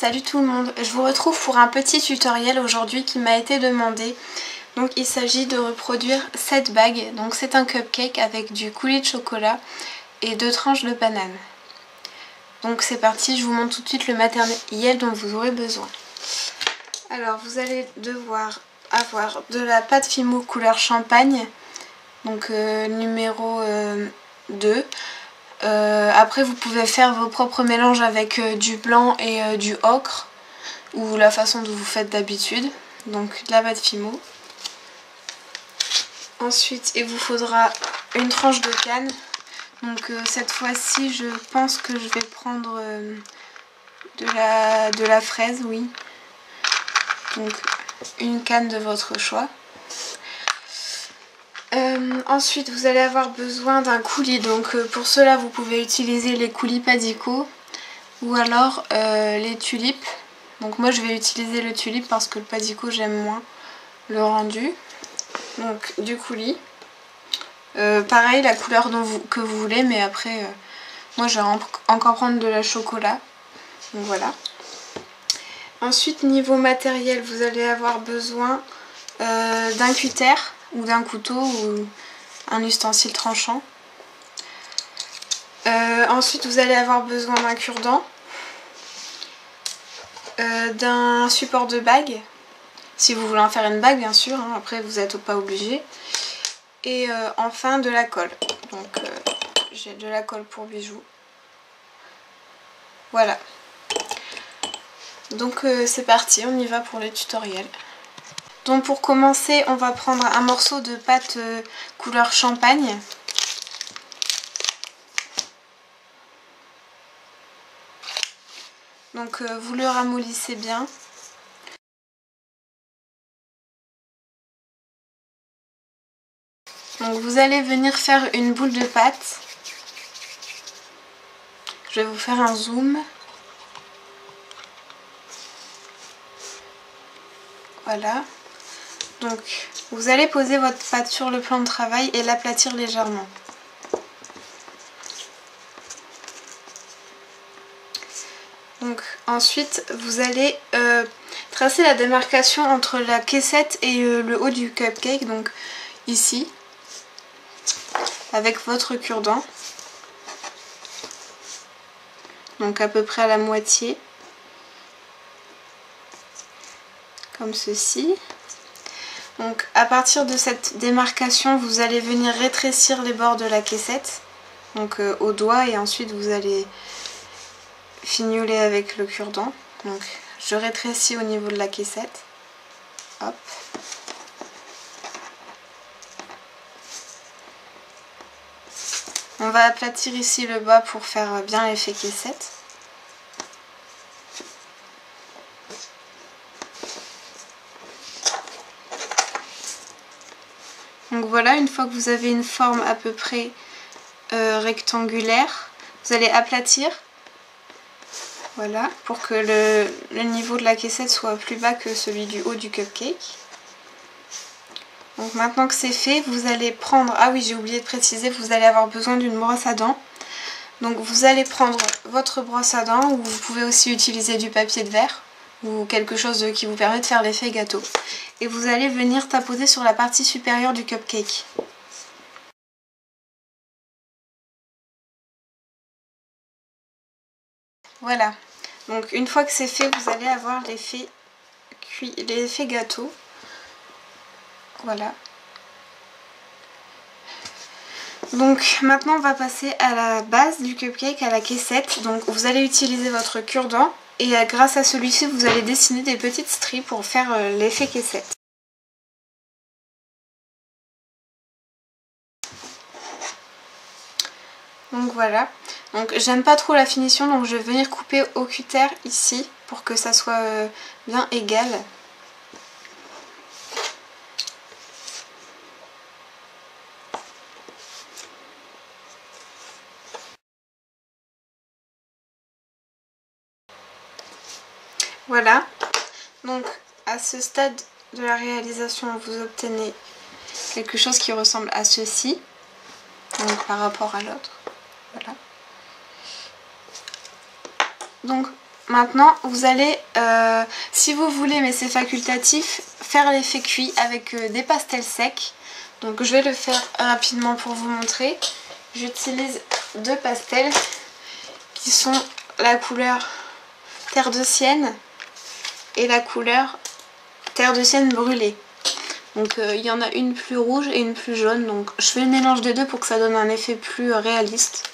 Salut tout le monde, je vous retrouve pour un petit tutoriel aujourd'hui qui m'a été demandé. Donc il s'agit de reproduire cette bague. Donc c'est un cupcake avec du coulis de chocolat et 2 tranches de banane. Donc c'est parti, je vous montre tout de suite le matériel dont vous aurez besoin. Alors vous allez devoir avoir de la pâte Fimo couleur champagne, donc numéro 2. Après vous pouvez faire vos propres mélanges avec du blanc et du ocre ou la façon dont vous faites d'habitude, donc de la pâte Fimo. Ensuite il vous faudra une tranche de canne, donc cette fois-ci je pense que je vais prendre de la fraise, oui, donc une canne de votre choix. Ensuite vous allez avoir besoin d'un coulis, donc pour cela vous pouvez utiliser les coulis Padico ou alors les tulipes. Donc moi je vais utiliser le tulipe parce que le Padico j'aime moins le rendu. Donc du coulis, pareil la couleur que vous voulez, mais après moi je vais encore prendre de la chocolat, donc voilà. Ensuite niveau matériel vous allez avoir besoin d'un cutter ou d'un couteau ou un ustensile tranchant. Ensuite vous allez avoir besoin d'un cure-dent, d'un support de bague, si vous voulez en faire une bague bien sûr, hein, après vous n'êtes pas obligé. Et enfin de la colle, donc j'ai de la colle pour bijoux. Voilà. Donc c'est parti, on y va pour le tutoriel. Donc pour commencer on va prendre un morceau de pâte couleur champagne. Donc vous le ramollissez bien. Donc vous allez venir faire une boule de pâte. Je vais vous faire un zoom. Voilà. Donc vous allez poser votre pâte sur le plan de travail et l'aplatir légèrement. Donc ensuite vous allez tracer la démarcation entre la caissette et le haut du cupcake, donc ici, avec votre cure-dent. Donc à peu près à la moitié, comme ceci. Donc à partir de cette démarcation vous allez venir rétrécir les bords de la caissette, donc au doigt, et ensuite vous allez fignoler avec le cure-dent. Donc je rétrécis au niveau de la caissette. Hop. On va aplatir ici le bas pour faire bien l'effet caissette. Donc voilà, une fois que vous avez une forme à peu près rectangulaire, vous allez aplatir. Voilà, pour que le niveau de la caissette soit plus bas que celui du haut du cupcake. Donc maintenant que c'est fait, vous allez prendre... Ah oui, j'ai oublié de préciser, vous allez avoir besoin d'une brosse à dents. Donc vous allez prendre votre brosse à dents, ou vous pouvez aussi utiliser du papier de verre ou quelque chose qui vous permet de faire l'effet gâteau. Et vous allez venir tapoter sur la partie supérieure du cupcake. Voilà. Donc une fois que c'est fait, vous allez avoir l'effet gâteau. Voilà. Donc maintenant on va passer à la base du cupcake, à la caissette. Donc vous allez utiliser votre cure-dent et grâce à celui-ci vous allez dessiner des petites stries pour faire l'effet caissette. Donc voilà. Donc j'aime pas trop la finition, donc je vais venir couper au cutter ici pour que ça soit bien égal. Voilà, donc à ce stade de la réalisation vous obtenez quelque chose qui ressemble à ceci, donc par rapport à l'autre. Voilà. Donc maintenant vous allez, si vous voulez, mais c'est facultatif, faire l'effet cuit avec des pastels secs. Donc je vais le faire rapidement pour vous montrer. J'utilise 2 pastels qui sont la couleur terre de sienne et la couleur terre de sienne brûlée. Donc il y en a une plus rouge et une plus jaune. Donc je fais le mélange des deux pour que ça donne un effet plus réaliste.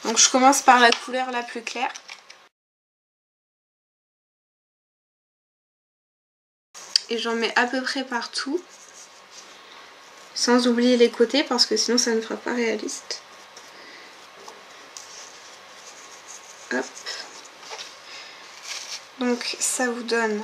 Donc je commence par la couleur la plus claire. Et j'en mets à peu près partout. Sans oublier les côtés parce que sinon ça ne fera pas réaliste. Hop. Donc ça vous donne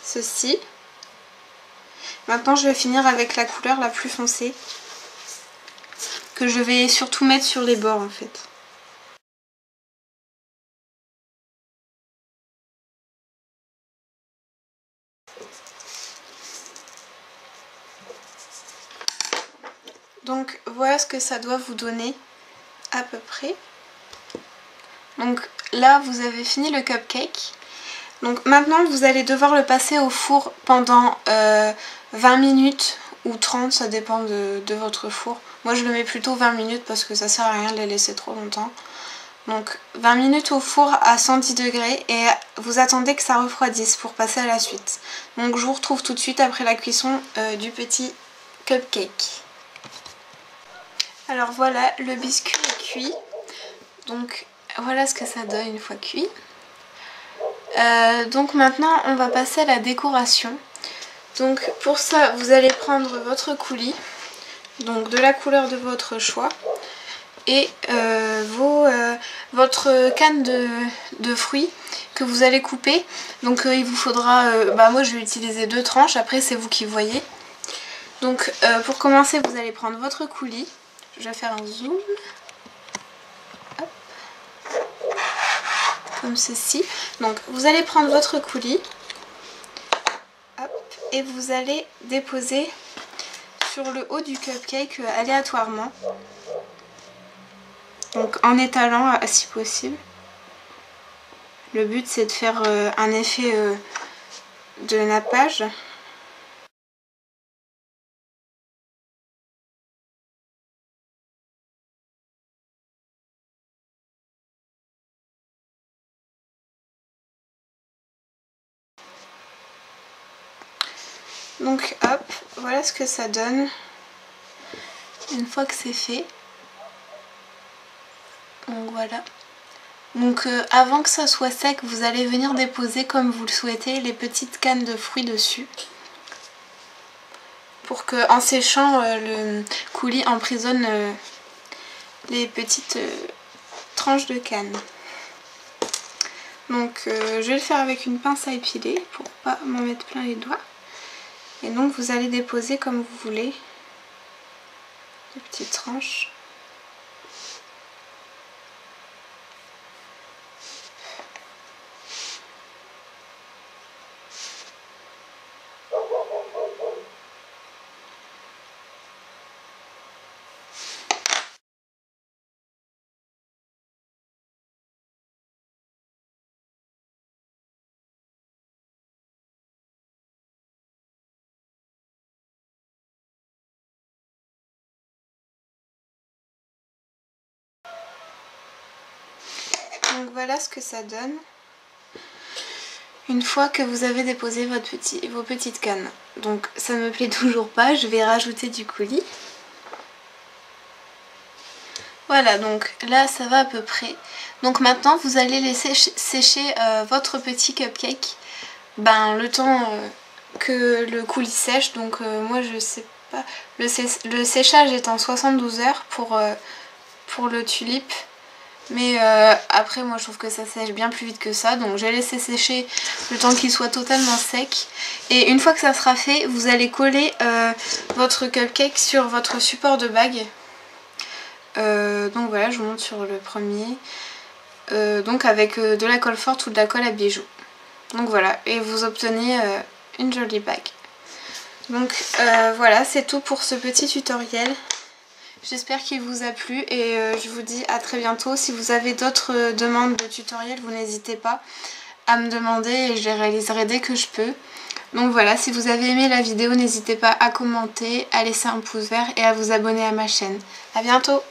ceci. Maintenant je vais finir avec la couleur la plus foncée. Que je vais surtout mettre sur les bords en fait. Donc voilà ce que ça doit vous donner à peu près. Donc là vous avez fini le cupcake. Donc maintenant vous allez devoir le passer au four pendant 20 minutes ou 30, ça dépend de votre four. Moi je le mets plutôt 20 minutes parce que ça sert à rien de les laisser trop longtemps. Donc 20 minutes au four à 110 degrés et vous attendez que ça refroidisse pour passer à la suite. Donc je vous retrouve tout de suite après la cuisson du petit cupcake. Alors voilà, le biscuit est cuit. Donc voilà ce que ça donne une fois cuit. Donc maintenant on va passer à la décoration. Donc pour ça vous allez prendre votre coulis, donc de la couleur de votre choix, et votre canne de fruits que vous allez couper. Donc il vous faudra, moi je vais utiliser 2 tranches, après c'est vous qui voyez. Donc pour commencer vous allez prendre votre coulis, je vais faire un zoom. Hop. Comme ceci. Donc vous allez prendre votre coulis. Hop, et vous allez déposer sur le haut du cupcake aléatoirement. Donc en étalant si possible. Le but c'est de faire un effet de nappage. Donc hop, voilà ce que ça donne une fois que c'est fait. Donc voilà. Donc avant que ça soit sec, vous allez venir déposer comme vous le souhaitez les petites cannes de fruits dessus. Pour que en séchant le coulis emprisonne les petites tranches de canne. Donc je vais le faire avec une pince à épiler pour pas m'en mettre plein les doigts. Et donc vous allez déposer comme vous voulez les petites tranches. Donc voilà ce que ça donne une fois que vous avez déposé vos petites cannes. Donc ça me plaît toujours pas, je vais rajouter du coulis. Voilà, donc là ça va à peu près. Donc maintenant vous allez laisser sécher votre petit cupcake le temps que le coulis sèche. Donc moi je sais pas, le séchage est en 72 heures pour le tulipe. Mais après moi je trouve que ça sèche bien plus vite que ça. Donc j'ai laissé sécher le temps qu'il soit totalement sec. Et une fois que ça sera fait, vous allez coller votre cupcake sur votre support de bague. Donc voilà, je vous montre sur le premier. Donc avec de la colle forte ou de la colle à bijoux. Donc voilà, et vous obtenez une jolie bague. Donc voilà, c'est tout pour ce petit tutoriel. J'espère qu'il vous a plu et je vous dis à très bientôt. Si vous avez d'autres demandes de tutoriels, vous n'hésitez pas à me demander et je les réaliserai dès que je peux. Donc voilà, si vous avez aimé la vidéo, n'hésitez pas à commenter, à laisser un pouce vert et à vous abonner à ma chaîne. À bientôt!